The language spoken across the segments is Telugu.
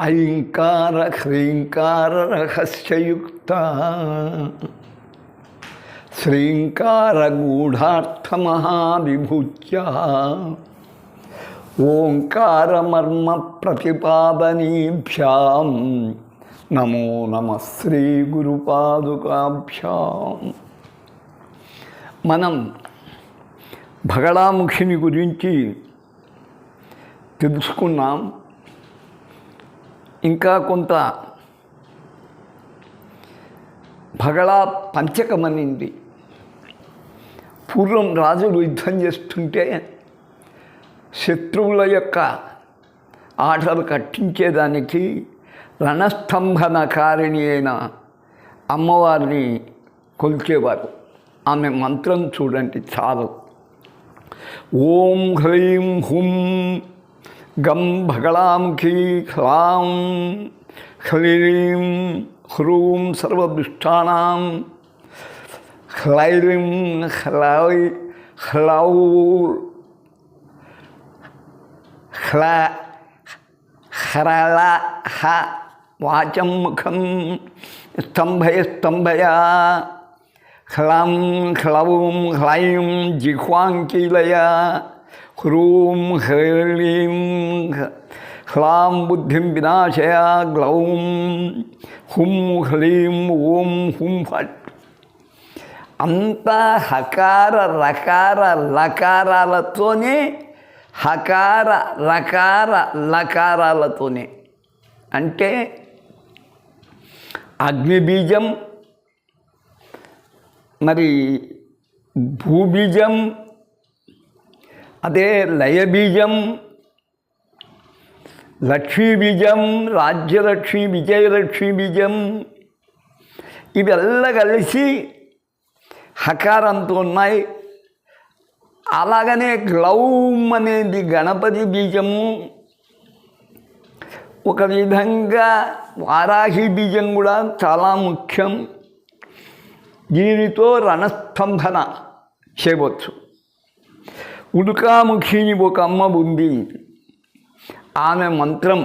ఐంకార హ్రీంకార రహస్యయుక్త శ్రీంకార గూఢార్థమహావిభూత్య ఓంకారమర్మ ప్రతిపాదనీభ్యాం నమో నమః శ్రీ గురుపాదుకాభ్యాం. మనం భగళాముఖిని గురించి తెలుసుకున్నాం. ఇంకా కొంత భగళా పంచకమనింది. పూర్వం రాజులు యుద్ధం చేస్తుంటే శత్రువుల యొక్క ఆటలు కట్టించేదానికి రణస్తంభనకారిణి అయిన అమ్మవారిని కొలిచేవారు. ఆమె మంత్రం చూడండి చాలు. ఓం హ్రీం హుం గం భగళాముఖీ హ్లాం హ్లీం హ్రూం సర్వదుష్టానాం హ్లైం హ్లై హ్లౌ హ్ల హ్రళ హ వాచం ముఖం స్తంభయ స్తంభయ హ్లం హ్లౌం హ్లైం జిహ్వాంకీలయ హ్రూం హ్లీం హ్లాం బుద్ధిం వినాశయ గ్లౌం హుం హ్లీం ఓం హుం ఫట్. అంతా హకార రకార లకారాలతోనే, హకార రకార లకారాలతోనే. అంటే అగ్నిబీజం, మరి భూబీజం, అదే లయబీజం, లక్ష్మీబీజం, రాజ్యలక్ష్మి, విజయలక్ష్మి బీజం, ఇవెల్ల కలిసి హకారంతో ఉన్నాయి. అలాగనే గ్లౌం అనేది గణపతి బీజము. ఒక విధంగా వారాహి బీజం కూడా చాలా ముఖ్యం. దీనితో రణస్తంభన చేయవచ్చు. ఉల్కాముఖిని ఒక అమ్మ ఉంది. ఆమె మంత్రం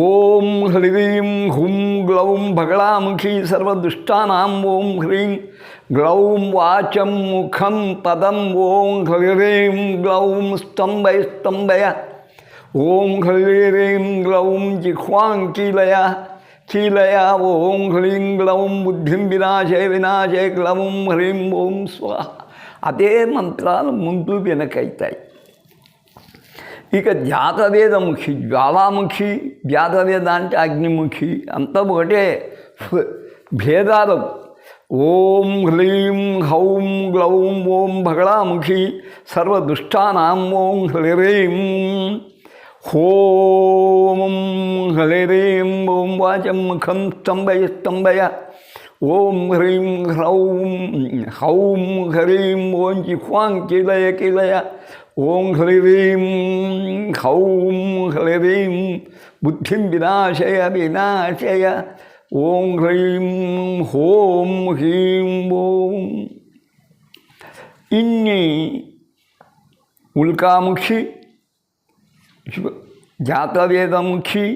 ఓం హ్రీం హుం గ్లౌం భగళాముఖి సర్వదుష్టానాం ఓం హ్రీం గ్లౌం వాచం ముఖం పదం ఓం హ్రీం గ్లౌం స్తంభయ స్తంభయ ఓం హ్రీం గ్లౌం జిహ్వాంకీలయ కీలయ ఓం హ్రీం గ్లౌం బుద్ధిం వినాశయ వినాశయ గ్లౌం హ్రీం ఓం స్వాహ. అదే మంత్రాలు ముందు వెనకైతాయి. ఇక జాతవేదముఖి, జ్వాలాముఖి, జాతవేద అంటే అగ్నిముఖి, అంతా ఒకటే, భేదాలు. ఓం హ్లీం హౌం గ్లౌం ఓం భగళాముఖి సర్వదుష్టానాం ఓం హ్లీం హోం హ్లీం ఓం వాచం ముఖం స్తంభయ స్తంభయ ఓం హ్రీం హ్రౌం హౌం హ్రీం ఓం జిహ్వాంకీలయ కీలయ ఓం హ్లీం హౌం హ్లీం బుద్ధిం వినాశయ వినాశయ ఓం హ్రీం హోం హ్రీం ఓం. ఇన్ని ఉల్కాముఖి, జాతవేదముఖి,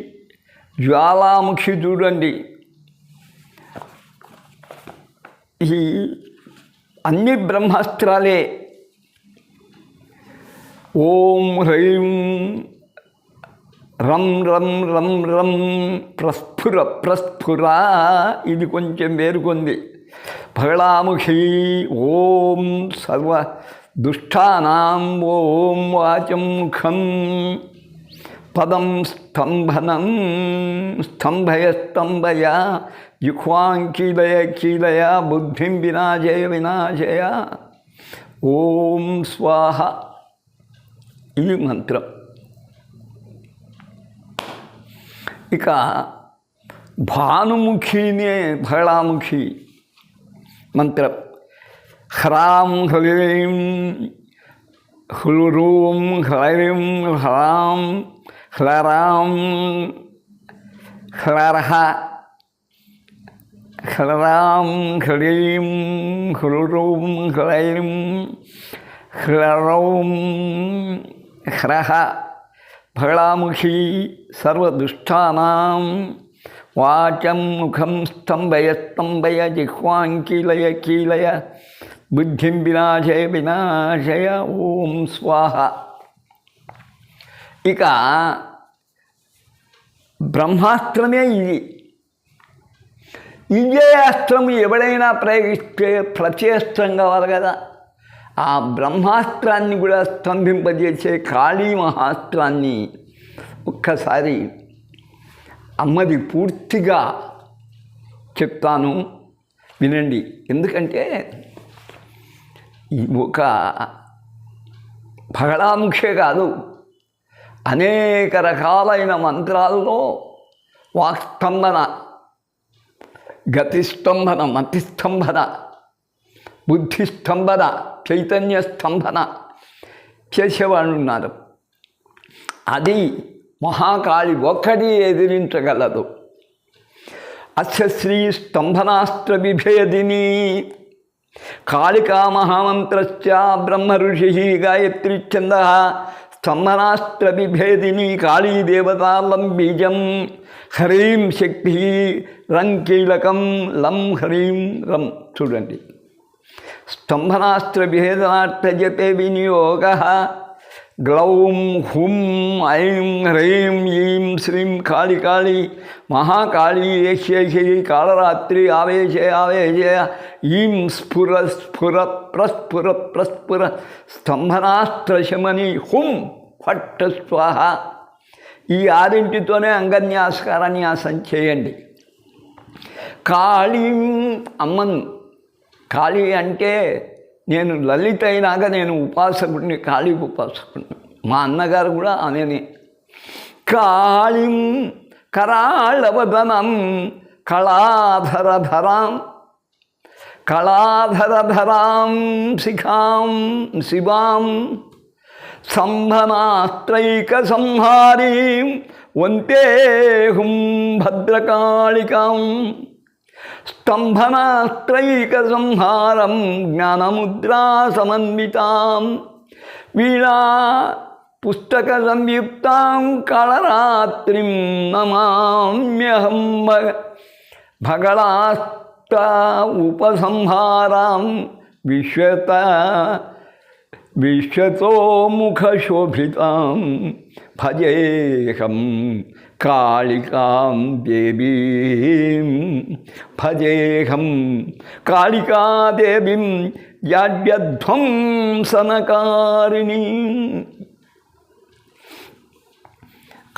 జ్వాలాముఖి చూడండి. ఈ అన్ని బ్రహ్మాస్త్రాలే. ఓం హ్రీం రం రం రం రం ప్రస్ఫుర ప్రస్ఫుర, ఇది కొంచెం వేరుకుంది. భగళాముఖి ఓం సర్వ దుష్టానాం ఓం వాచం ముఖం పదం స్తంభనం స్తంభయ స్తంభయ జిహ్వాంకీలయ కీలయ బుద్ధిం వినాశయ వినాశయ ఓం స్వాహ. ఇది మంత్రం. ఇక భానుముఖినే భగళాముఖి మంత్రం. హ్రాం హ్లీం హ్లూం హ్లైం హ్లాం హ్లరాం హ్లరహ హ్లరాం హ్లీం హ్లూం హ్లైం హ్లరౌం హ్రహ భగళాముఖి సర్వదుష్టానాం వాచం ముఖం స్తంభయ జిహ్వాంకీలయ కీలయ బుద్ధిం వినాశయ ఓం స్వాహ. ఇక బ్రహ్మాస్త్రమే ఇది. ఇదే అస్త్రము ఎవడైనా ప్రయోగిస్తే ప్రత్యస్త్రం కావాలి కదా. ఆ బ్రహ్మాస్త్రాన్ని కూడా స్తంభింపజేసే కాళీ మహాస్త్రాన్ని ఒక్కసారి అమ్మది పూర్తిగా చెప్తాను వినండి. ఎందుకంటే ఒక భగళాముఖే కాదు, అనేక రకాలైన మంత్రాల్లో వాక్స్తంభన, గతిస్తంభన, మతిస్తంభన, బుద్ధిస్తంభన, చైతన్య స్తంభన చేసేవాళ్ళు ఉన్నారు. అది మహాకాళి ఒక్కటి ఎదిరించగలదు. అస్య శ్రీ స్తంభనాస్త్ర విభేదిని కాళికా మహామంత్రశ్చ బ్రహ్మ ఋషి గాయత్రి ఛంద స్తంభనాస్త్ర విభేదిని కాళీ దేవతాలం బీజం హ్రీం శక్తి రం కీలకం లం హ్రీం రం. చూడండి, స్తంభనాస్త్ర విభేదనార్థ జపే వినియోగ గ్లౌం హుం ఐం హ్రీం ఈం శ్రీం కాళి కాళి మహాకాళీ ఏష్యేషి కాళరాత్రి ఆవేశయ ఈం స్ఫుర స్ఫుర ప్రస్ఫుర ప్రస్ఫుర స్తంభనాస్త్రశమని హుం ఫట్ స్వాహ. ఈ ఆరింటితోనే అంగన్యాసకారన్యాసం చేయండి. కాళీ అమ్మను, కాళీ అంటే నేను లలిత అయినాక నేను ఉపాసకుడిని, కాళీ ఉపాసకుడిని. మా అన్నగారు కూడా అనేనే. కాళీం కరాళవదనం కళాధరధరాం కళాధరధరాం శిఖాం శివాం సంభనాస్త్రైక సంహారీం వందేహుం భద్రకాళికాం స్తంభనాస్త్రైక సంహారం జ్ఞానముద్రా సమన్వితాం వీణా పుస్తక సంయుక్తాం కాళరాత్రిం నమామ్యహం భగళాస్త ఉపసంహారాం విశ్వతోముఖశోభితాం భజేహం కాళికాం దేవీం భజేహం కాళికాదేవీం యాడ్యధ్వంసనకారిణి.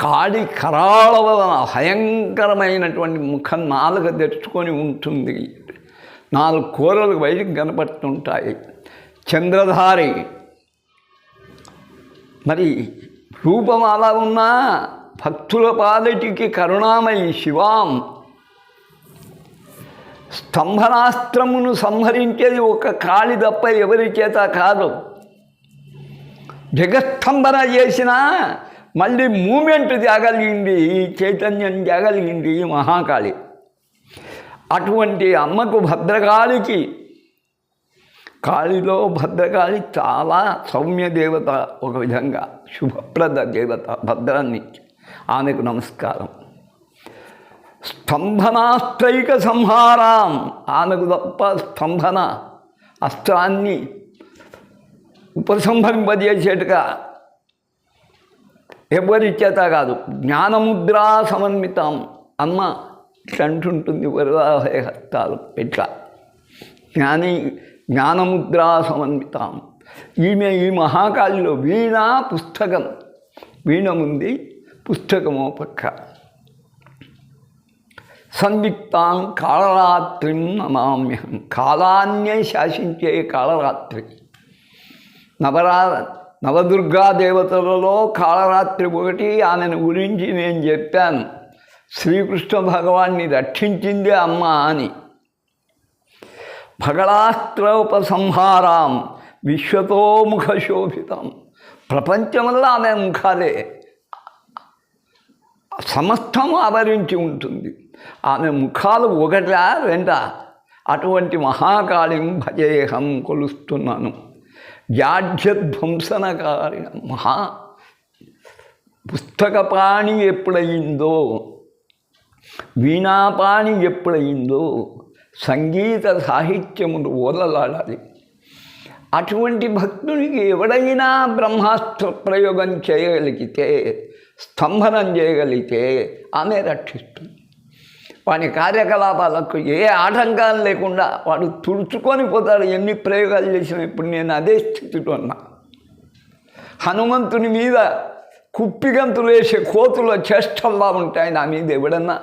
కాళి కరాళవదన భయంకరమైనటువంటి ముఖం, నాలుగు తెరుచుకొని ఉంటుంది, 4 కూరలు బయటికి కనపడుతుంటాయి. చంద్రధారి, మరి రూపం అలా ఉన్నా భక్తుల పాలిటికి కరుణామయి శివాం. స్తంభనాస్త్రమును సంహరించేది ఒక కాళి తప్ప ఎవరి చేత కాదు. జగస్తంభన చేసినా మళ్ళీ మూమెంట్ తేగలిగింది, చైతన్యం తేగలిగింది మహాకాళి. అటువంటి అమ్మకు భద్రకాళికి, కాళిలో భద్రకాళి చాలా సౌమ్య దేవత, ఒక విధంగా శుభప్రద దేవత. భద్రాన్ని ఆమెకు నమస్కారం. స్తంభనాస్త్రైక సంహారాం, ఆమెకు తప్ప స్తంభన అస్త్రాన్ని ఉపసంహరింపజేసేట్టుగా ఎవరి చేత కాదు. జ్ఞానముద్రా సమన్వితం. అమ్మ ఇట్లా అంటుంటుంది, వరదాహయ హస్తాలు ఇట్లా జ్ఞానముద్రా సమన్వితం. ఈమె ఈ మహాకాళిలో వీణా పుస్తకం, వీణ ఉంది, పుస్తకమో పక్క. సంయుక్తాం కాళరాత్రిం నమామ్యహం, కాలాన్నే శాసించే కాళరాత్రి. నవదుర్గా దేవతలలో కాళరాత్రి ఒకటి. ఆమెను గురించి నేను చెప్పాను, శ్రీకృష్ణ భగవాన్ని రక్షించిందే అమ్మ అని. భగళాస్త్రోపసంహారాం విశ్వతోముఖ శోభితం. ప్రపంచంలో ఆమె ముఖాలే సమస్తం ఆవరించి ఉంటుంది. ఆమె ముఖాలు ఒకటా రెండా? అటువంటి మహాకాళిం భజేహం, కొలుస్తున్నాను. జాడ్యధ్వంసనకారిణ, పుస్తకపాణి ఎప్పుడయిందో, వీణాపాణి ఎప్పుడయిందో సంగీత సాహిత్యములు ఓలలాడాలి. అటువంటి భక్తునికి ఎవడైనా బ్రహ్మాస్త్ర ప్రయోగం చేయగలిగితే, స్తంభనం చేయగలిగితే ఆమె రక్షిస్తుంది. వాని కార్యకలాపాలకు ఏ ఆటంకాలు లేకుండా వాడు తుడుచుకొని పోతాడు. ఎన్ని ప్రయోగాలు చేసినా ఇప్పుడు నేను అదే స్థితిలో ఉన్నా. హనుమంతుని మీద కుప్పిగంతులు వేసే కోతుల చేష్టల్లా ఉంటాయి. నా మీద ఎవడన్నా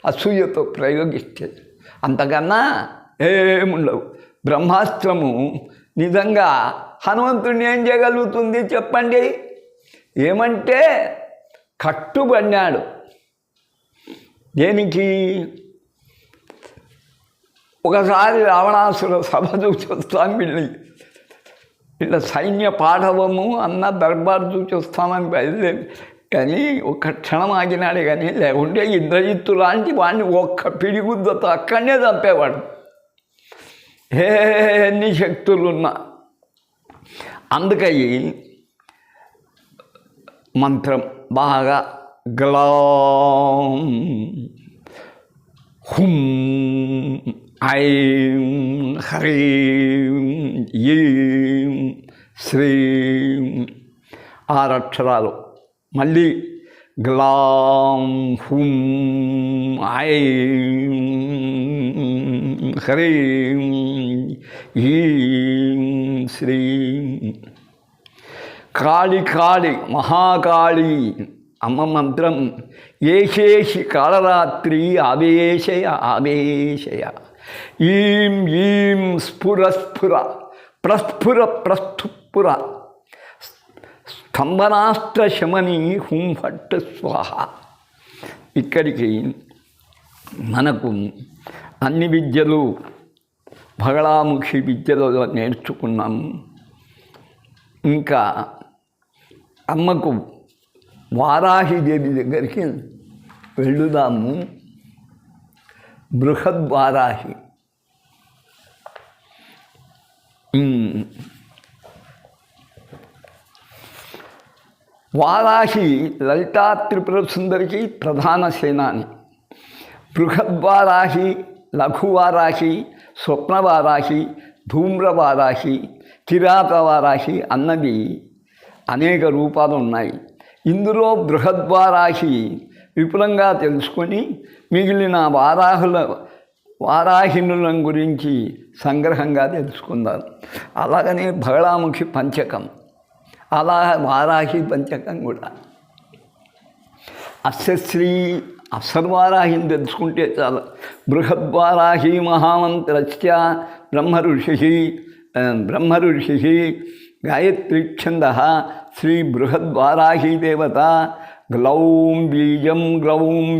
అసూయతో ప్రయోగిస్తే అంతకన్నా ఏముండవు. బ్రహ్మాస్త్రము నిజంగా హనుమంతుడిని ఏం చేయగలుగుతుంది చెప్పండి? ఏమంటే కట్టుబడినాడు. దేనికి? ఒకసారి రావణాసుర సభ చూసొస్తాను వీళ్ళ సైన్య పాఠవము అన్న దర్బార్ చూసొస్తామని బయలుదేరి, కానీ ఒక్క క్షణం ఆగినాడే. కానీ లేకుంటే ఇంద్రజిత్తు లాంటి వాడిని ఒక్క పిడిగుద్దతో అక్కడనే చంపేవాడు. ఎన్ని శక్తులున్నా. అందుకని మంత్రం బాగా గ్లాం హుం ఐం హ్రీం ఈం శ్రీం 6 అక్షరాలు. మళ్ళీ గ్లాం హుం ఐం హ్రీం ఈం శ్రీం. కాళి కాళి మహాకాళి అమ్మ మంత్రం. ఏషేషి కాళరాత్రి ఆవేశయ ఆవేశయ. ఈం ఈం స్ఫుర స్ఫుర ప్రస్ఫుర ప్రస్థుపుర స్తంభనాస్త్ర శమని హుం ఫట్ స్వాహ. ఇక్కడికి మనకు అన్ని విద్యలు బగళాముఖి విద్యలో నేర్చుకున్నాము. ఇంకా అమ్మకు వారాహిదేవి దగ్గరికి వెళ్ళుదాము. బృహద్వారాహి. వారాహి లలితా త్రిపుర సుందరికి ప్రధాన సేనాని. బృహద్వారాహి, లఘువారాహి, స్వప్నవారాహి, ధూమ్రవారాహి, కిరాతవారాహి అన్నవి అనేక రూపాలు ఉన్నాయి. ఇందులో బృహద్వారాహి విపులంగా తెలుసుకొని మిగిలిన వారాహినుల గురించి సంగ్రహంగా తెలుసుకుందాం. అలాగనే బగళాముఖి పంచకం, అలా వారాహి పంచకం కూడా. అస్యశ్రీ అసర్వారాహిని తెలుసుకుంటే చాలా. బృహద్వారాహి మహామంత్రస్య బ్రహ్మ ఋషి గాయత్రీ ఛంద శ్రీ బృహద్వారాహి దేవత. గ్లౌం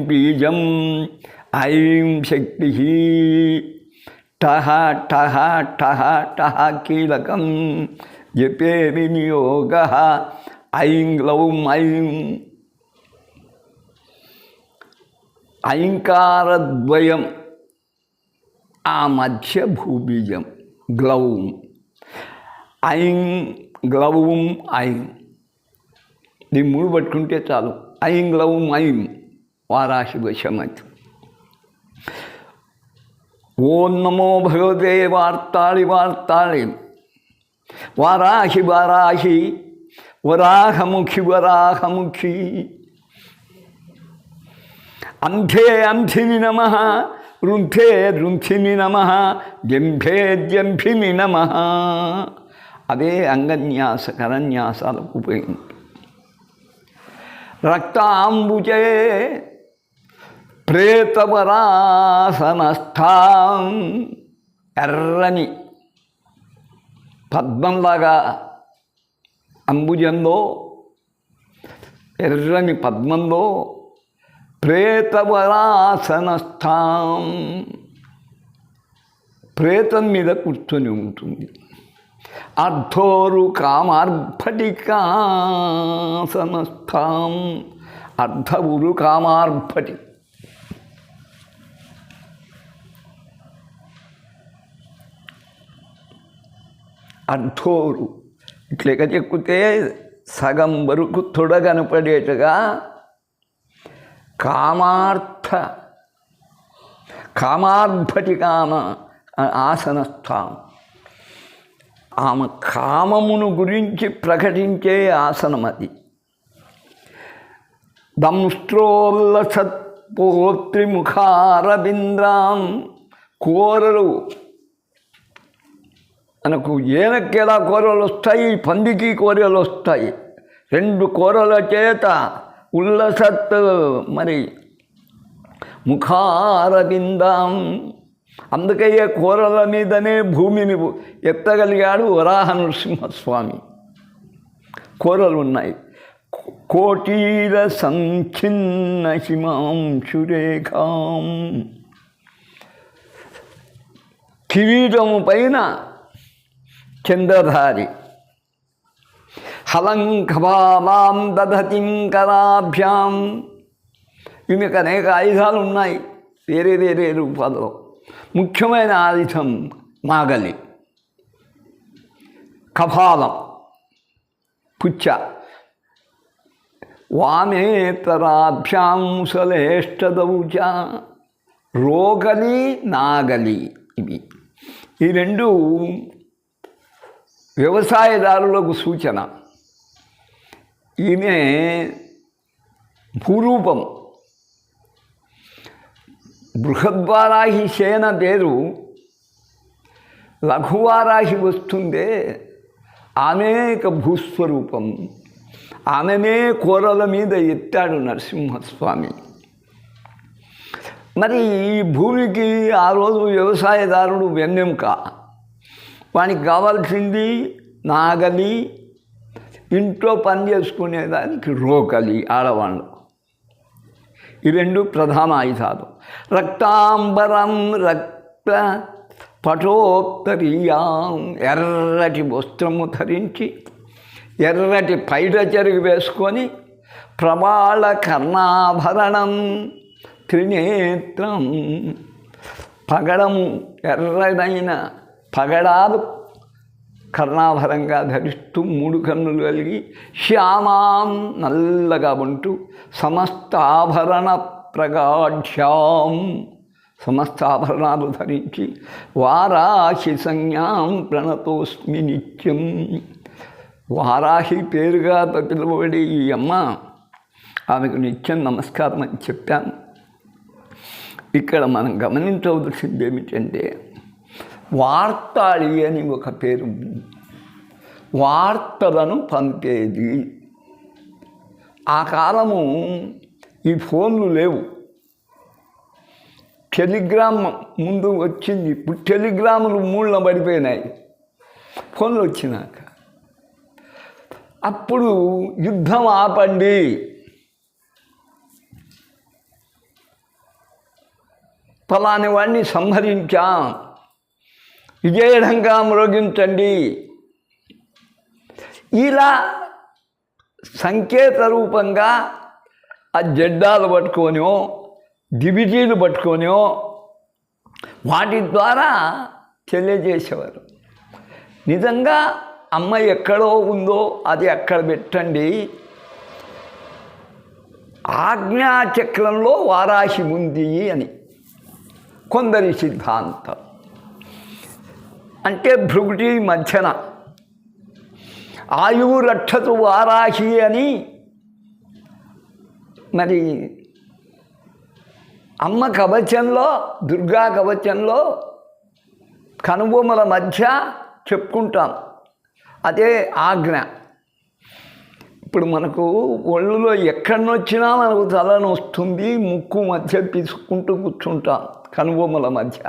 బీజం ఐం శక్తి టహ టహ టహ టహ కీలకం జపే వినియోగ. ఐం గ్లౌం ఐం. ఐంకారద్వయం ఆ మధ్య భూబీజం గ్లౌం. ఐం గ్లౌం ఐం. దీన్ని 3 పట్టుకుంటే చాలు. ఐం గ్లౌం ఐం వారాహి వశమతి. ఓం నమో భగవతే వార్తాళి వారాహి వరాహముఖి. అంధే అంధిని నమః, రుంధే రుంధిని నమః, జంభిని నమః. అదే అంగన్యాస కరన్యాసాలకు ఉపయోగించి. రక్తాంబుజే ప్రేతవరాసనస్థాం. ఎర్రని పద్మంలాగా అంబుజంలో, ఎర్రని పద్మంలో ప్రేతవరాసనస్థాం. ప్రేతం మీద కూర్చొని ఉంటుంది. అర్ధోరు కామార్భటికాసనస్థాం. అర్ధవురు కామార్భటి. అర్ధోరు ఇట్లా చెక్కితే సగం వరకు తొడ కనపడేట్టుగా కామార్భటికామ ఆసనస్థానం. ఆమె కామమును గురించి ప్రకటించే ఆసనం అది. దంష్ట్రోల్లసత్పోత్రిముఖారవింద్రాం. కూరలు మనకు ఏనకి ఎలా కూరలు వస్తాయి, పందికి కూరలు వస్తాయి. 2 కూరల చేత ఉల్లసత్ మరి ముఖారవిందాం. అందుకే కూరల మీదనే భూమిని ఎత్తగలిగాడు వరాహ నృసింహస్వామి. కూరలు ఉన్నాయి. కోటీర సంచిన్న హిమాంశురేఖాం. కిరీటము పైన చంద్రధారి. హలంకబాలాం దధతిం కరాభ్యాం. ఈమెకు అనేక ఆయుధాలు ఉన్నాయి వేరే వేరే రూపాల్లో. ముఖ్యమైన ఆయుధం నాగలి, కపాలం, పుచ్చ. వామేతరాభ్యాం ముసలేష్టదౌచ. రోగలి, నాగలి ఇవి ఈ 2 వ్యవసాయదారులకు సూచన. ఈమె భూరూపం. బృహద్వారాహి సేన పేరు లఘువారాహి వస్తుందే, అనేక భూస్వరూపం. ఆమెనే కూరల మీద ఎత్తాడు నరసింహస్వామి. మరి ఈ భూమికి ఆ రోజు వ్యవసాయదారుడు వెన్నెముక. వానికి కావాల్సింది నాగలి, ఇంట్లో పని చేసుకునేదానికి రోకలి ఆడవాళ్ళు. ఈ 2 ప్రధాన ఆయుధాలు. రక్తాంబరం రక్త పటోత్తరీయాం. ఎర్రటి వస్త్రము ధరించి ఎర్రటి పైట చెరుగు వేసుకొని ప్రబాళ కర్ణాభరణం త్రినేత్రం. పగడము ఎర్రడైన పగడాలు కర్ణాభరంగా ధరిస్తూ 3 కన్నులు కలిగి శ్యామాం నల్లగా ఉంటూ సమస్త ఆభరణ ప్రగాఢ్యాం. సమస్త ఆభరణాలు ధరించి వారాహి సంజ్ఞాం ప్రణతోస్మి నిత్యం. వారాహి పేరుగా పిలువబడే ఈ అమ్మ, ఆమెకు నిత్యం నమస్కారం అని చెప్పాను. ఇక్కడ మనం గమనించవలసింది ఏమిటంటే, వార్తాళి అని ఒక పేరు. వార్తలను పంపేది. ఆ కాలము ఈ ఫోన్లు లేవు. టెలిగ్రామ్ ముందు వచ్చింది. ఇప్పుడు టెలిగ్రాములు మూలన పడిపోయినాయి ఫోన్లు వచ్చినాక. అప్పుడు యుద్ధం ఆపండి, ఫలాని వాడిని సంహరించాం, విజయఢంగా మ్రోగించండి, ఇలా సంకేత రూపంగా ఆ జెండాలు పట్టుకొనో డిబిటీలు పట్టుకొనో వాటి ద్వారా తెలియజేసేవారు. నిజంగా అమ్మ ఎక్కడో ఉందో అది అక్కడ పెట్టండి. ఆజ్ఞాచక్రంలో వారాహి ఉంది అని కొందరి సిద్ధాంతం. అంటే భృగుటి మధ్యన ఆయువు రక్షతు వారాహి అని మరి అమ్మ కవచంలో, దుర్గా కవచంలో కనుబొమ్మల మధ్య చెప్పుకుంటాం. అదే ఆజ్ఞ. ఇప్పుడు మనకు ఒళ్ళులో ఎక్కడనొచ్చినా మనకు తలనొస్తుంది, ముక్కు మధ్య తీసుకుంటూ కూర్చుంటాం కనుబొమ్మల మధ్య.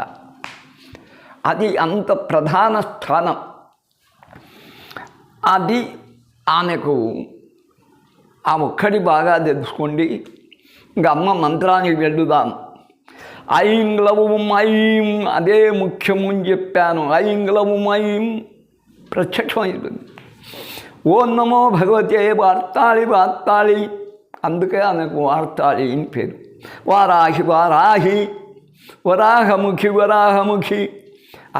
అది అంత ప్రధాన స్థానం. అది ఆమెకు ఆ ఒక్కటి బాగా తెలుసుకోండి. ఇంకా అమ్మ మంత్రానికి వెళ్ళుదాం. ఐం గ్లౌం ఐం, అదే ముఖ్యము అని చెప్పాను. ఐం గ్లౌం ఐం ప్రత్యక్షమైంది. ఓం నమో భగవతే వార్తాళి వార్తాళి, అందుకే ఆమెకు వార్తాళి అని పేరు. వారాహి వారాహి, వరాహముఖి వరాహముఖి.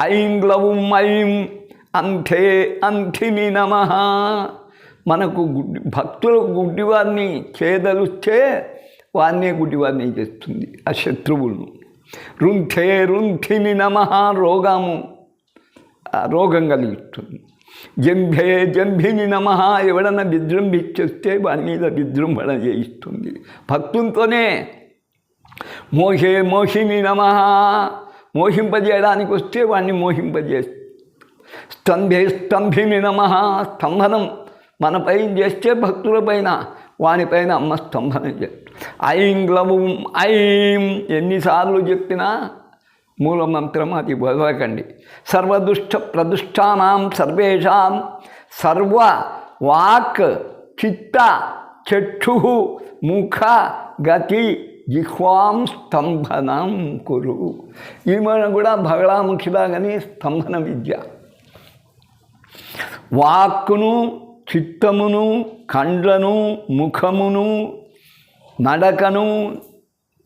ఐం గ్లౌం ఐం అంఠే అంఠిని నమః. మనకు భక్తులకు గుడ్డివారిని చేయదలుస్తే వారినే గుడ్డివారిని చేస్తుంది ఆ శత్రువులను. రుంథే రుంథిని నమః రోగము రోగం కలిగిస్తుంది. జంభే జంభిని నమః ఎవడన్నా విజృంభించేస్తే వారి మీద విజృంభణ చేయిస్తుంది భక్తులతోనే. మోహే మోహిని నమః మోహింపజేయడానికి వస్తే వాడిని మోహింపజేస్తుంది. స్తంభే స్తంభిని నమః స్తంభనం మనపై చేస్తే భక్తులపైన వానిపైన అమ్మ స్తంభనం చేస్తుంది. ఐం గ్లవం ఐం ఎన్నిసార్లు చెప్పినా మూలమంత్రం అది వదలకండి. సర్వదుష్ట ప్రదుష్టానాం సర్వేషాం సర్వ వాక్ చిత్త చక్షు ముఖ గతి జిహ్వాం స్తంభనం కురు. ఈమెను కూడా బగళాముఖిలాగానే స్తంభన విద్య. వాక్కును చిత్తమును కండ్లను ముఖమును నడకను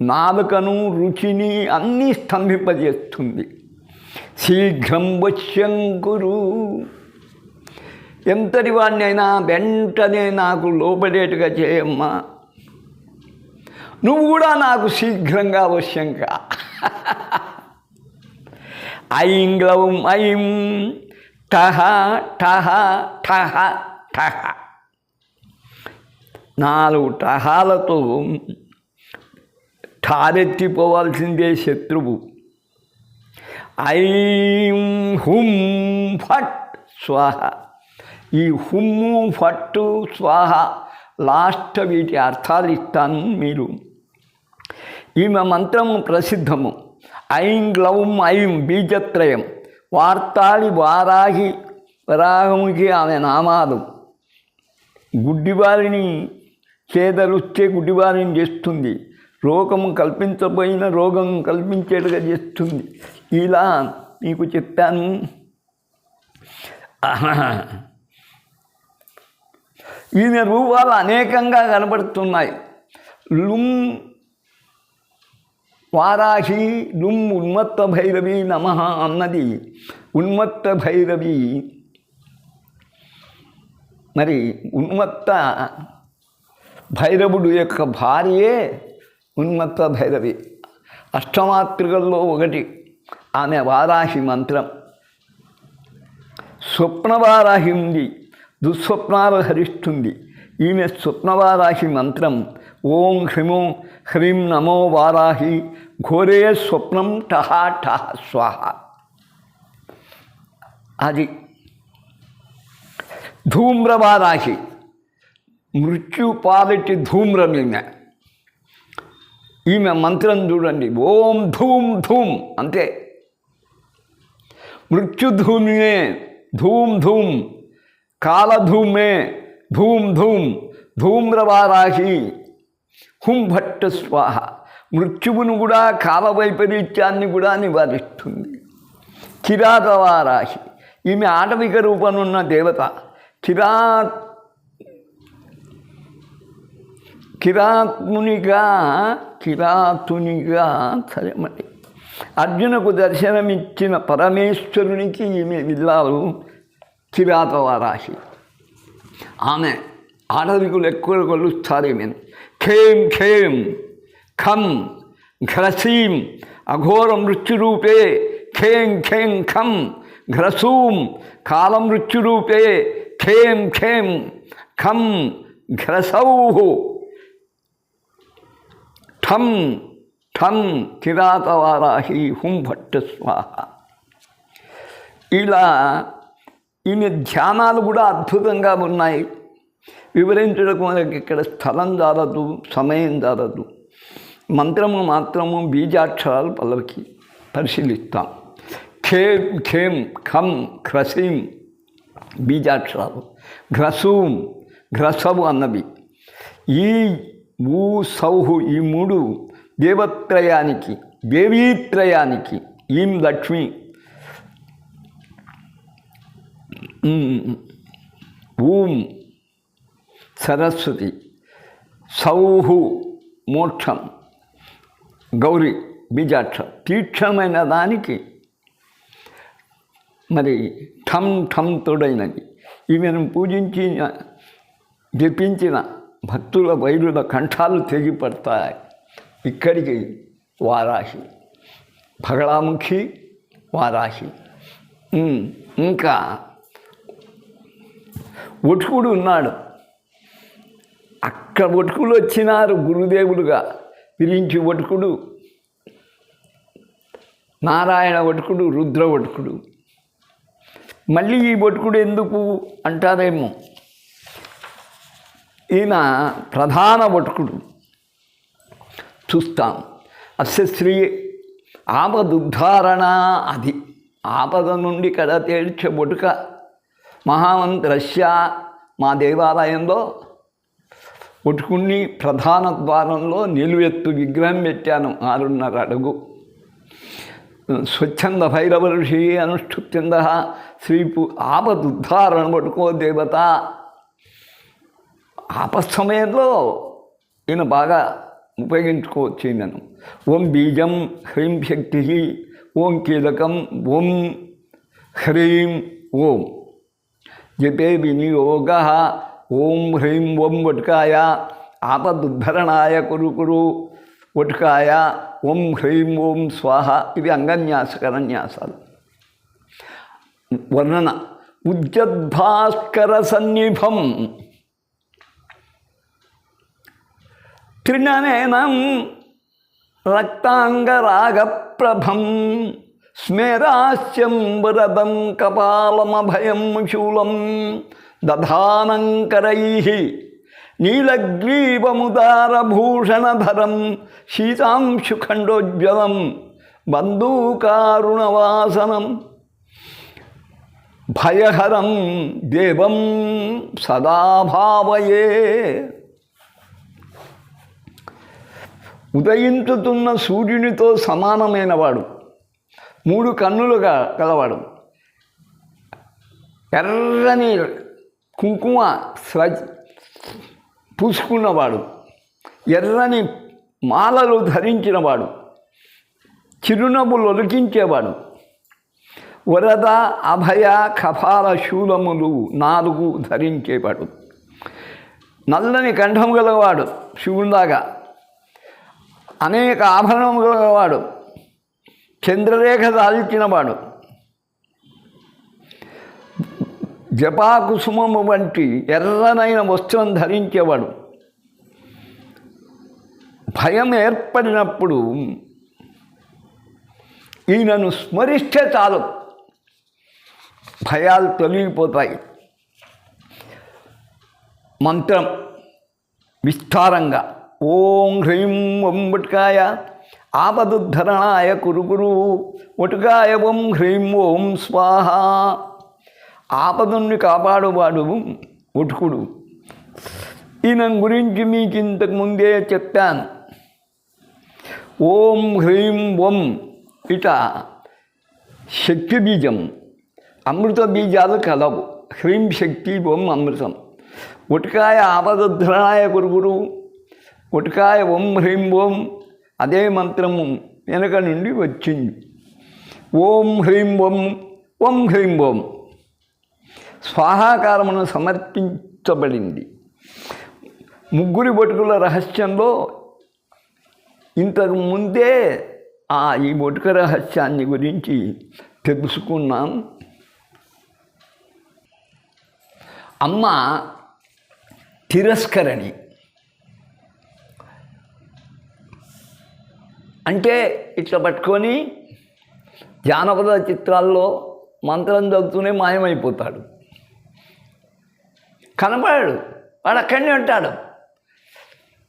నాలుకను రుచిని అన్నీ స్తంభింపజేస్తుంది. శీఘ్రం వశ్యం కురు. ఎంతటి వాడిని అయినా వెంటనే నాకు లోబడేట్టుగా చేయమ్మా, నువ్వు కూడా నాకు శీఘ్రంగా వశ్యంగా. ఐం గ్లవం ఐం టహ టహ టహ టహ 4 టహాలతో ఠారెత్తిపోవాల్సిందే శత్రువు. ఐం హుం ఫట్ స్వాహ. ఈ హుమ్ము ఫట్టు స్వాహ లాస్ట్ వీటి అర్థాలు ఇస్తాను. మీరు ఈమె మంత్రము ప్రసిద్ధము. ఐం గ్లౌం ఐం బీజత్రయం. వార్తాళి వారాహి వరాహముకి ఆమె నామాలు. గుడ్డివారిని చేదలుస్తే గుడ్డివారిని చేస్తుంది. రోగము కల్పించబోయిన రోగం కల్పించేట్టుగా చేస్తుంది. ఇలా మీకు చెప్పాను. ఈయన రూపాలు అనేకంగా కనబడుతున్నాయి. లుం వారాహి లుం ఉన్మత్త భైరవి నమః అన్నది ఉన్మత్త భైరవి. మరి ఉన్మత్త భైరవుడు యొక్క భార్యే ఉన్మత్త భైరవి. అష్టమాతృకల్లో ఒకటి ఆమె వారాహి మంత్రం. స్వప్నవారాహి ఉంది, దుస్వప్నాలు హరిస్తుంది. ఈమె స్వప్నవారాహి మంత్రం ఓం హ్రీమో హ్రీం నమో వారాహి ఘోరే స్వప్నం టహా టహ స్వాహ. అది ధూమ్రవారాహి. మృత్యు పాలిటి ధూమ్రం ఈమె మంత్రం చూడండి. ఓం ధూమ్ ధూమ్ అంతే. మృత్యుధూమే ధూమ్ ధూమ్, కాలధూమే ధూమ్ ధూమ్, ధూమ్రవారాహి హుం భట్ట స్వాహ. మృత్యువును కూడా కాలవైపరీత్యాన్ని కూడా నివారిస్తుంది. కిరాతవారాహి. ఈమె ఆటవిక రూపనున్న దేవత. కిరాతునిగా సరే మరి అర్జునకు దర్శనమిచ్చిన పరమేశ్వరునికి ఈమె విల్లాలు కిరాతవారాహి. ఆమె ఆడవికులు ఎక్కువ కొలుస్తారు ఈమెను. ఖేం ఖేం ఖం ఘ్రసీం అఘోర మృత్యురూపే ఖేం ఖేం ఖం ఘ్రసూం కాలమృత్యురూపే ఖేం ఖేం ఖం ఘ్రసౌ ఠం ఠం కిరాతవారాహి హుం భట్ట స్వాహ. ఇలా ఈమె ధ్యానాలు కూడా అద్భుతంగా ఉన్నాయి. వివరించడానికి మనకి ఇక్కడ స్థలం చాలదు, సమయం చాలదు. మంత్రము మాత్రము బీజాక్షరాలు పల్లవికి పరిశీలిస్తాం. ఖేం ఖేం ఖం ఘ్రసీం బీజాక్షరాలు, ఘ్రసూం ఘ్రసవు అన్నవి. ఈ ఊ సౌహు ఈ 3 దేవత్రయానికి దేవీత్రయానికి. ఈం లక్ష్మి, ఊం సరస్వతి, సౌహు మోక్షం, గౌరీ బీజాక్షరం. తీక్షణమైన దానికి మరి ఠం ఠం తోడైనది. ఈమెను పూజించిన జపించిన భక్తుల వైరుల కంఠాలు తెగిపడతాయి. ఇక్కడికి వారాహి, బగళాముఖి, వారాహి. ఇంకా ఒటుకుడు ఉన్నాడు. అక్కడ ఒటుకులు వచ్చినారు గురుదేవులుగా విరించి ఒటుకుడు, నారాయణ ఒటుకుడు, రుద్ర ఒటుకుడు. మళ్ళీ ఈ ఒటుకుడు ఎందుకు అంటారేమో. ఈయన ప్రధాన ఒటుకుడు చూస్తాం. అస్య శ్రీ ఆపదుద్ధారణ, అది ఆపద నుండి కడ తేల్చే ఒటుక. మహామంత్రస్య, మా దేవాలయంలో ఒటుకుని ప్రధాన ద్వారంలో నిలువెత్తు విగ్రహం పెట్టాను, 6.5 అడుగు. స్వచ్ఛంద భైరవ ఋషి అనుష్ఠుత్యంద శ్రీపు ఆపదుద్ధారణ పట్టుకో దేవత. ఆపస్సమయంలో ఈయన బాగా ఉపయోగించుకోవచ్చు. ఈయనను ఓం బీజం హ్రీం శక్తి, ఓం కీలకం, ఓం హ్రీం ఓం జపే వినియోగ. ఓం హ్రీం ఓం వటుకాయ ఆపదుద్ధరణాయ కురు కురు వటుకాయ ఓం హ్రీం ఓం స్వాహ. ఇవి అంగన్యాస కరన్యాసాలు. వర్ణన ఉజ్జద్భాస్కర సన్నిభం త్రినయనం రక్తాంగరాగప్రభం స్మేరాస్యం వరదం కపాలమభయం శూలం దధానంకరైః నీలగ్రీవముదారభూషణధరం శీతాంశుఖండోజ్వలం బంధూకారుణవాసనం భయహరం దేవం సదా భావయే. ఉదయించుతున్న సూర్యునితో సమానమైన వాడు, 3 కన్నులుగా గలవాడు, ఎర్రని కుంకుమ పూసుకున్నవాడు, ఎర్రని మాలలు ధరించినవాడు, చిరునవ్వులు ఒలికించేవాడు, వరద అభయ కపాల శూలములు 4 ధరించేవాడు, నల్లని కంఠం గలవాడు, శివునిలాగా అనేక ఆభరణము గలవాడు, చంద్రరేఖ దాల్చినవాడు, జపాకుసుమము వంటి ఎర్రనైన వస్త్రం ధరించేవాడు. భయం ఏర్పడినప్పుడు ఈయనను స్మరిస్తే చాలు, భయాలు తొలగిపోతాయి. మంత్రం విస్తారంగా ఓం హ్రీం ఓం వటుకాయ ఆపదుద్ధరణాయ కురు కురు వటుకాయ ఓం హ్రీం ఓం స్వాహ. ఆపదుని కాపాడువాడు వటుకుడు. ఈయన గురించి మీకు ఇంతకు ముందే చెప్పాను. ఓం హ్రీం ఓం ఇట శక్తి బీజం, అమృత బీజాలు కలవు. హ్రీం శక్తి, ఓం అమృతం. వటుకాయ ఆపదుద్ధరణాయ కురుగురు, వటుకాయ ఓం హ్రీం ఓం అదే మంత్రము వెనక నుండి వచ్చింది. ఓం హ్రీం ఓం, ఓం హ్రీం ఓం స్వాహాకారమును సమర్పించబడింది. 3 బొటుకుల రహస్యంలో ఇంతకు ముందే ఈ బొటుక రహస్యాన్ని గురించి తెలుసుకున్నాం. అమ్మ తిరస్కరణి అంటే ఇట్లా పట్టుకొని జానపద చిత్రాల్లో మంత్రం చదువుతూనే మాయమైపోతాడు, కనపడాడు, వాడు అక్కడనే ఉంటాడు.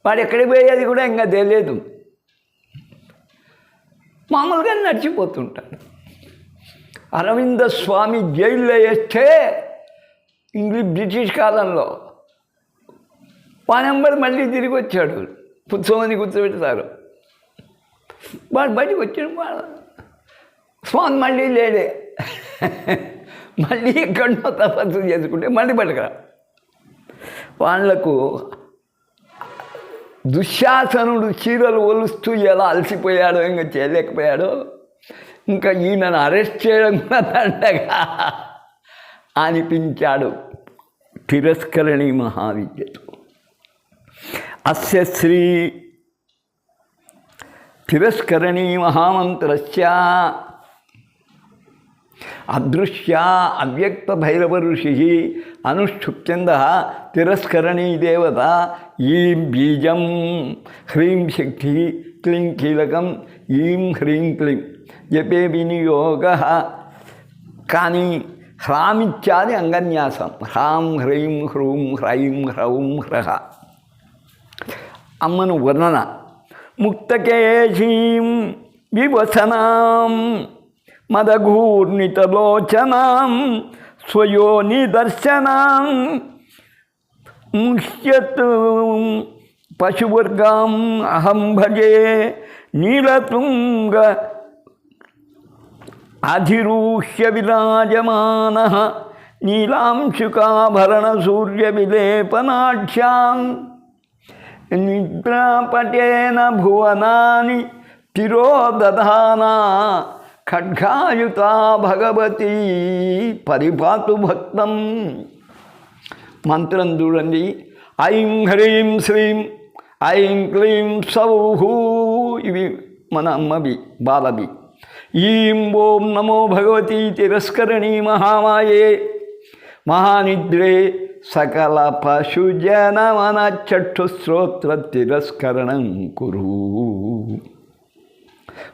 వాడు ఎక్కడికి పోయేది కూడా ఇంకా తెలియదు, మామూలుగా నడిచిపోతుంటాడు. అరవింద స్వామి జైల్లో వేస్తే బ్రిటిష్ కాలంలో వానెంబడి మళ్ళీ తిరిగి వచ్చాడు. పుత్సమని కూర్చోబెడతారు. వాడు బయటకు వచ్చాడు. స్వామి మళ్ళీ లేడే, మళ్ళీ ఎక్కడో తపస్సు చేసుకుంటే మళ్ళీ బయటకరా. వాళ్లకు దుశ్శాసనుడు చీరలు ఒలుస్తూ ఎలా అలసిపోయాడో, ఇంకా చేయలేకపోయాడో, ఇంకా ఈయనను అరెస్ట్ చేయడం కూడా దండగా అనిపించాడు. తిరస్కరణి మహావిద్యతో. అస్య శ్రీ తిరస్కరణి మహామంత్రస్య అదృశ్య అవ్యక్త భైరవ ఋషి అనుష్ఠుప్చంద తిరస్కరణీ దేవత ఈం బీజం హ్రీం శక్తి క్లీం కీలకం ఈం హ్రీం క్లీం జపే వినియోగ. కానీ హ్రామిత్యాది అంగన్యాసం. హ్రాం హ్రీం హ్రూం హ్రైం హ్రౌం హ్రహ అమ్మను వర్ణన. ముక్తకేశీం వివసనాం మదఘూర్ణితలోచనాం స్వయోనిదర్శనాం ముష్యత్ పశువర్గాం అహం భజే నీలతుంగ అధిరూహ్య విరాజమానః నీలాంశుకాభరణ సూర్య విలేపనాఢ్యాం నిద్రాపటేన భువనాని తిరోదధానా ఖడ్గాయుతా భగవతి పరిపాతు భక్తం. మంత్రం చూడండి. ఐం హ్రీం శ్రీం ఐం క్లీం సౌః. ఇవి మన అమ్మవి బాలవి. ఈం ఓం నమో భగవతి తిరస్కరణీ మహామాయే మహానిద్రే సకల పశుజనమన చక్షుశ్రోత్ర తిరస్కరణం కురు.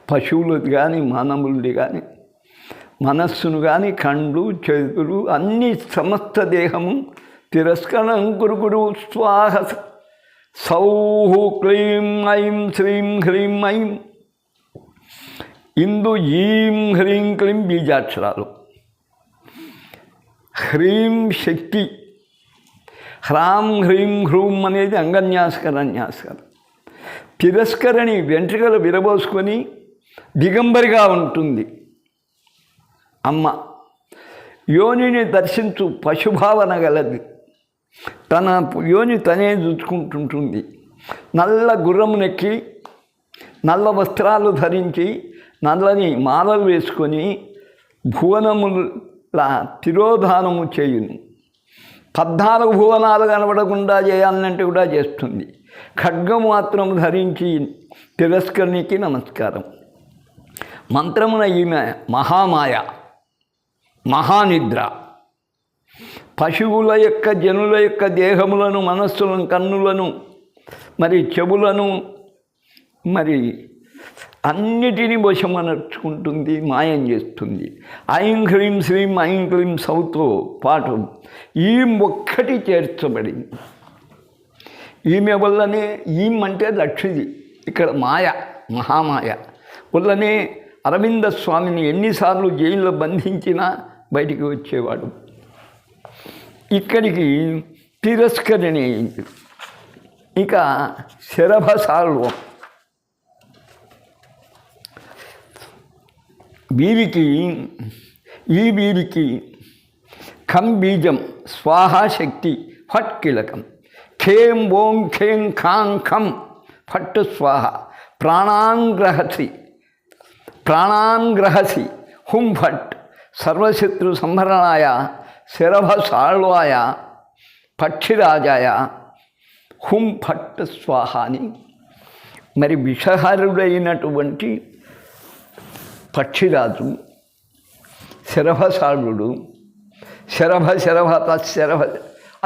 పశువులు కానీ మానవులు కానీ మనస్సును కానీ కండ్లు చేతులు అన్ని సమస్త దేహము తిరస్కరణం కురు. స్వాహ సౌః క్లీం ఐం శ్రీం హ్రీం ఐం. ఇందు ఈం హ్రీం క్లీం బీజాక్షరాలు. హ్రీం శక్తి, హ్రాం హ్రీం హ్రూం అనేది అంగన్యాసకరన్యాసకరం. తిరస్కరణి వెంట్రుకలు విరబోసుకొని దిగంబరిగా ఉంటుంది అమ్మ. యోనిని దర్శించు పశుభావన గలది. తన యోని తనే చూసుకుంటుంటుంది. నల్ల గుర్రమునెక్కి నల్ల వస్త్రాలు ధరించి నల్లని మాలలు వేసుకొని భువనముల తిరోధానము చేయును. 14 భువనాలు కనబడకుండా చేయాలంటే కూడా చేస్తుంది. ఖడ్గం మాత్రం ధరించి తిరస్కరణికి నమస్కారం. మంత్రమున ఈమె మహామాయ, మహానిద్ర. పశువుల యొక్క జనుల యొక్క దేహములను, మనస్సులను, కన్నులను, మరి చెవులను, మరి అన్నిటినీ వశమనర్చుకుంటుంది, మాయం చేస్తుంది. ఐం హ్రీం శ్రీం ఐం క్లీం సౌతో పాటు ఈం ఒక్కటి చేర్చబడింది. ఈమె వల్లనే, ఈం అంటే లక్ష్మిది, ఇక్కడ మాయ, మహామాయ వల్లనే అరవింద స్వామిని ఎన్నిసార్లు జైల్లో బంధించినా బయటికి వచ్చేవాడు. ఇక్కడికి తిరస్కరణి. ఇక శరభసాల్వం. వీరికి ఖం బీజం, స్వాహా శక్తి, ఫట్ కీలకం. ఖేం ఓం ఖేం ఖాం ఖం ఫట్ స్వాహ. ప్రాణాన్గ్రహసి హుం ఫట్. సర్వశత్రు సంహరణాయ శరభసాళ్వాయ పక్షిరాజాయ హుం ఫట్ స్వాహ అని. మరి విషహరుడైనటువంటి పక్షిరాజు శరభసాళుడు. శరభ తశరభ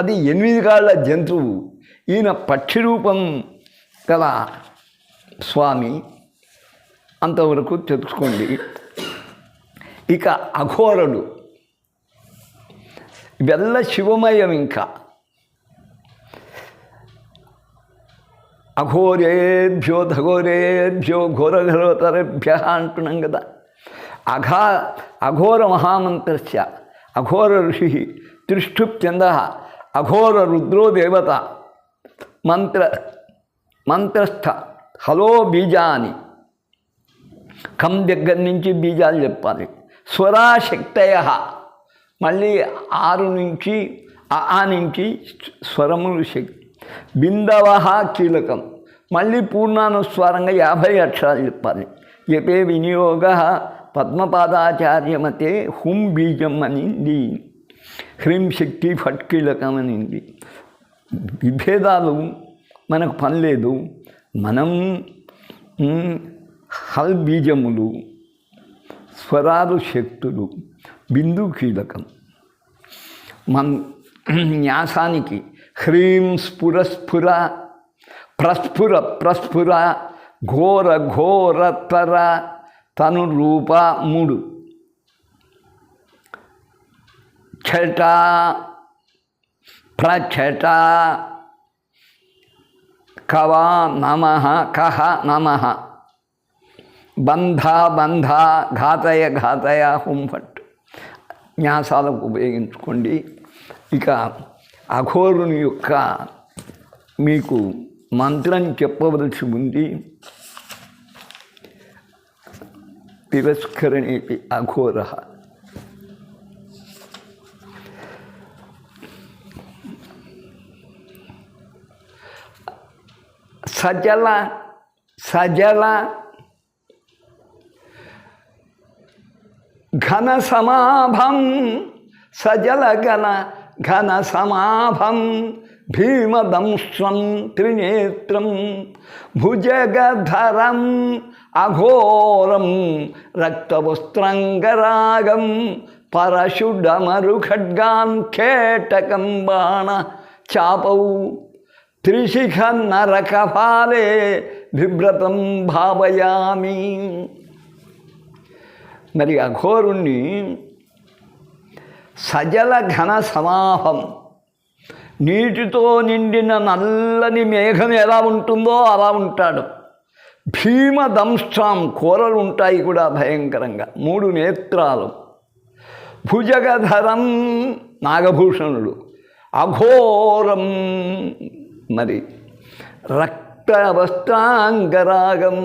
అది 8 కాళ్ళ జంతువు. ఈయన పక్షి రూపం గల స్వామి. అంతవరకు తెలుసుకోండి. ఇక అఘోరుడు. ఇవెల్ల శివమయం. ఇంకా అఘోరేభ్యో ధఘోరేభ్యో ఘోరఘోరతరేభ్య అంటున్నాం కదా. అఘోర మహామంత్రస్య అఘోర ఋషి తిష్ఠుప్చంద అఘోర రుద్రో దేవత మంత్రస్థ హలో బీజాని. కం దగ్గర నుంచి బీజాలు చెప్పాలి. స్వరాశక్తయ మళ్ళీ 6 నుంచి ఆ నుంచి స్వరములు శక్తి. బిందవ కీలకం. మళ్ళీ పూర్ణానుస్వారంగా 50 అక్షరాలు చెప్పాలి. జపే వినియోగ పద్మపాదాచార్యమతే హుం బీజం అని. హ్రీం శక్తి ఫట్ కీలకం అనింది. విభేదాలు మనకు పని లేదు. మనం హల్ బీజములు, స్వరాలు శక్తులు, బిందు కీలకం. మన న్యాసానికి హ్రీం స్ఫుర స్ఫుర, ప్రస్ఫుర ప్రస్ఫుర, ఘోర ఘోరతర, తను రూప 3, ఛట ప్రఛట, కవా నమః కహ నమః, బంధ బంధ, ఘాతయ ఘాతయ, హుంఫట్ న్యాసాలకు ఉపయోగించుకోండి. ఇక అఘోరుని యొక్క మీకు మంత్రం చెప్పవలసి ఉంది. తిరస్కరణేపి అఘోర. సజల సజల ఘన సమాభం, సజల గణ ఘన సమాభం, భీమదంశ్రం త్రినేత్రం, భుజగధరం అఘోరం, రక్తవస్త్రంగరాగం, పరశుడమరు ఖడ్గాన్ కేటకం బాణ చాపౌ, త్రిశిఖ నరకపాలే బిభ్రతం భావయామి. మరి అఘోరుణ్ణి సజల ఘన సమాహం, నీటితో నిండిన నల్లని మేఘం ఎలా ఉంటుందో అలా ఉంటాడు. భీమదంష్ట్రం, కూరలు ఉంటాయి కూడా భయంకరంగా, 3 నేత్రాలు. భుజగధరం, నాగభూషణుడు. అఘోరం, మరి రక్తవస్త్రాంగరాగం,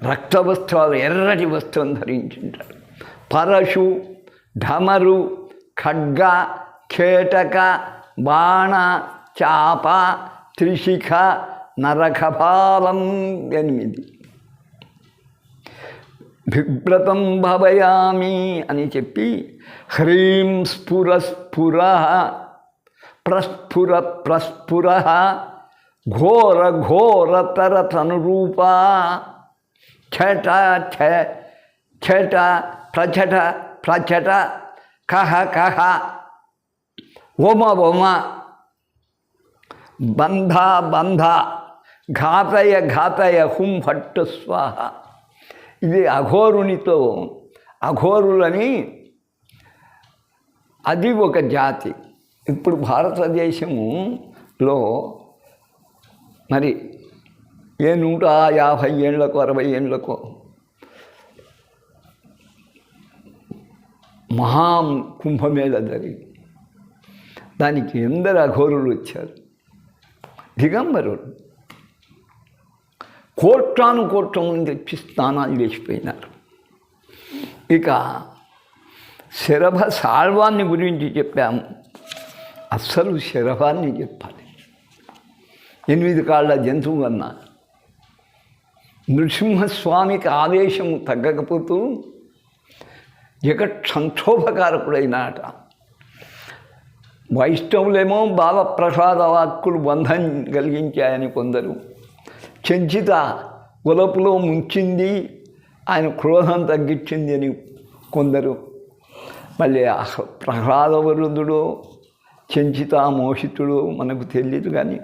రక్తవస్త్రాలు, ఎర్రటి వస్త్రం ధరించుంటాడు. పరశు, ఢమరు, ఖడ్గ, కేటక, బాణ, చాప, త్రిశిఖ, నరకపాలం 8. బిభ్రతం భవయామి అని చెప్పి హ్రీం స్ఫుర స్ఫుర, ప్రస్ఫుర ప్రస్ఫుర, ఘోర ఘోరతర తనురూప, ఛట ఛట ప్రఛట ప్రఛట, కహ కహ, ఓమ ఓమ, బంధ బంధ, ఘాతయ ఘాతయ, హుం ఫట్ స్వాహ. ఇది అఘోరునితో, అఘోరులని అది ఒక జాతి. ఇప్పుడు భారతదేశములో మరి 150 ఏళ్ళకో 60 ఏళ్ళకో మహా కుంభమేళ జరిగి దానికి ఎందరు అఘోరులు వచ్చారు, దిగంబరులు. కోట్లాను కోట్ల మంది వచ్చి స్నానాలు చేసిపోయినారు. ఇక శరభ సాల్వాన్ని గురించి చెప్పాము. అస్సలు శరభాన్ని చెప్పాలి. 8 కాళ్ళ జంతువు అన్నా. నృసింహస్వామికి ఆవేశము తగ్గకపోతూ జగత్ సంక్షోభకారకుడైనాట. వైష్ణవులేమో బాలప్రసాద వాక్కులు బంధం కలిగించాయని కొందరు, చెంచిత ఉలపులో ముంచింది ఆయన క్రోధం తగ్గించింది అని కొందరు, మళ్ళీ ప్రహ్లాదవరుదుడో చెంచిత మోహితుడో మనకు తెలియదు. కానీ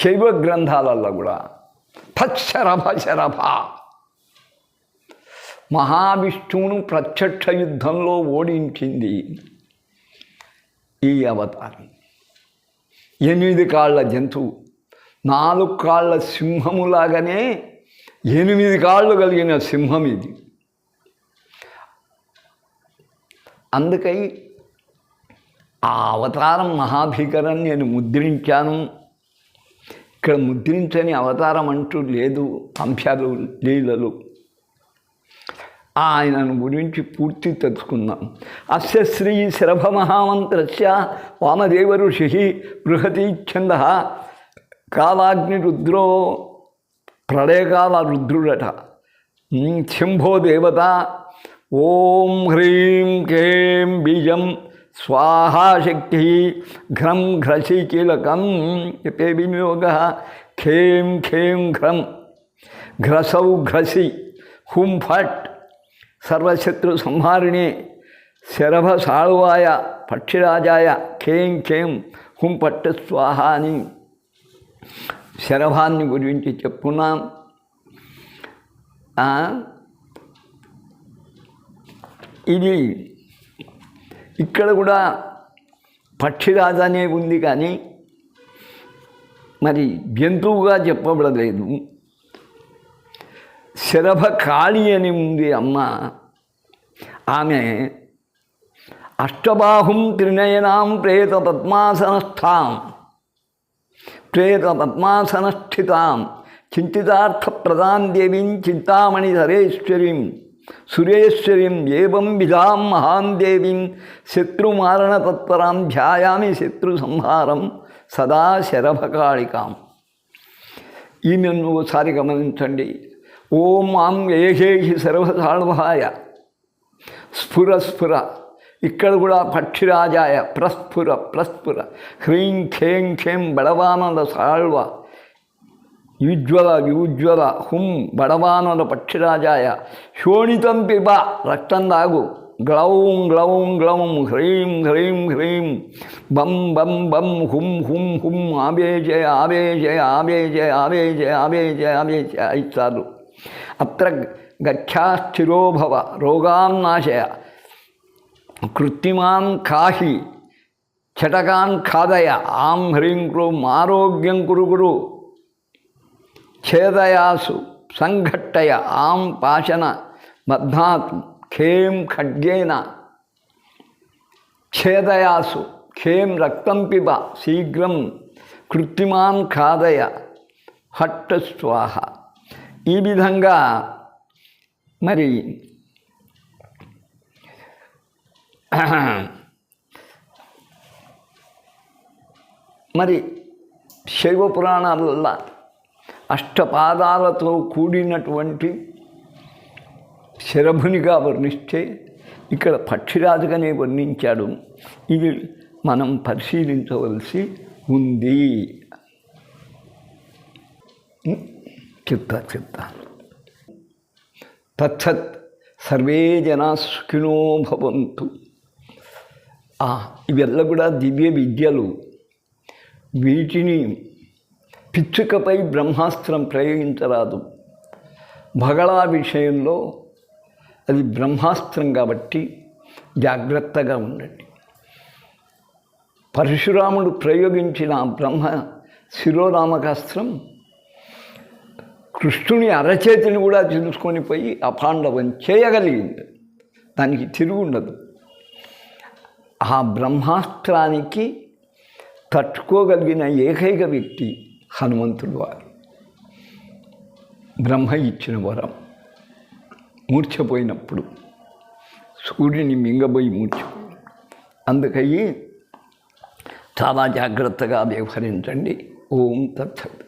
శైవ గ్రంథాలలో కూడా తత్శరభ శరభ, మహావిష్ణువును ప్రత్యక్ష యుద్ధంలో ఓడించింది ఈ అవతారం. 8 కాళ్ళ జంతువు, 4 కాళ్ళ సింహములాగానే 8 కాళ్ళు కలిగిన సింహం ఇది. అందుకై ఆ అవతారం మహాభీకరం నేను ముద్రించాను. ఇక్కడ ముద్రించని అవతారం అంటూ లేదు. అంశాలు, లీలలు ఆయనను గురించి పూర్తి తెలుసుకుందాం. అస్య శ్రీ శరభ మహామంత్రస్య వామదేవ ఋషి బృహతి ఛంద కాలాగ్నిరుద్రో, ప్రళయకాల రుద్రుడట, శంభో దేవత. ఓం హ్రీం క్లీం బీజం స్వాహాశక్తి ఘ్రం ఘ్రసి కీలకం ఇతే వినియోగ ఖేం ఖేం ఘ్రం ఘ్రసౌ ఘ్రసి హుం ఫట్ సర్వశత్రు సంహారిణి శరభ సాళువాయ పక్షిరాజాయ ఖేం ఖేం హుం పట్టు స్వాహ అని శరభాన్ని గురించి చెప్పున్నాం. ఇది ఇక్కడ కూడా పక్షిరాజు అనే ఉంది, కానీ మరి జంతువుగా చెప్పబడలేదు. శరభ కాళి అని ఉంది అమ్మ. ఆమె అష్టబాహుం త్రినయనాం ప్రేత పద్మాసనస్థాం ప్రేత పద్మాసనస్థితాం చింతితార్థప్రదాం దేవీం చింతామణి ధరేశ్వరీం సురేశ్వరీం ఏవం విధాం మహాం దేవీం శత్రుమారణ తత్పరాం ధ్యాయామి శత్రు సంహారం సదా శరభకాళికాం. ఈమెను ఒకసారి గమనించండి. ఓం మాం ఏహేహి సర్వసాళవాయ స్ఫుర స్ఫుర. ఇక్కడ కూడా పక్షిరాజాయ ప్రస్ఫుర ప్రస్ఫుర హ్రీం ఖేం ఖేం బడవానల సాళ్వ యుజ్వల యుజ్వల హుం బడవానల పక్షిరాజాయ శోణితం పిబ రక్తం దాగు గ్లౌం గ్లౌం గ్లౌం హ్రీం హ్రీం హ్రీం బం బం బం హుం హుం హుం ఆవేజయ ఆవేజయ ఆవేజయ ఆవేజయ ఆవేజయ ఆవేజయ 5 సార్లు. అత్ర గచ్ఛాస్థిరోభవ రోగాన్నాశయ కృత్రిమాన్ కాహి చటకాన్ ఖాదయ ఆం హ్రీం క్రూం ఆరోగ్యం కురు గురు ఛేదయాసు సంఘట్టయ ఆం పాశన బధ్నాత్ ఖేం ఖడ్గేన ఛేదయాసు ఖేం రక్తం పిబ శీఘ్రం కృత్రిమాన్ ఖాదయ హట్ట స్వాహ. ఈ విధంగా మరి శైవ పురాణాలల్లో అష్టపాదాలతో కూడినటువంటి శరభునిగా వర్ణిస్తే ఇక్కడ పక్షిరాజుగానే వర్ణించాడు. ఇది మనం పరిశీలించవలసి ఉంది. చెప్తా తత్సత్ సర్వే జనా సుఖినో భవంతు. ఇవెల్ల కూడా దివ్య విద్యలు. వీటిని పిచ్చుకపై బ్రహ్మాస్త్రం ప్రయోగించరాదు. భగళా విషయంలో అది బ్రహ్మాస్త్రం కాబట్టి జాగ్రత్తగా ఉండండి. పరశురాముడు ప్రయోగించిన బ్రహ్మ శిరోరామకాస్త్రం కృష్ణుని అరచేతిని కూడా తెలుసుకొని పోయి అపాండవం చేయగలిగింది. దానికి తిరుగుండదు. ఆ బ్రహ్మాస్త్రానికి తట్టుకోగలిగిన ఏకైక వ్యక్తి హనుమంతుడు వారు. బ్రహ్మ ఇచ్చిన వరం. మూర్ఛపోయినప్పుడు సూర్యుని మింగబోయి మూర్ఛపోయి. అందుకని చాలా జాగ్రత్తగా వ్యవహరించండి. ఓం తత్సత్.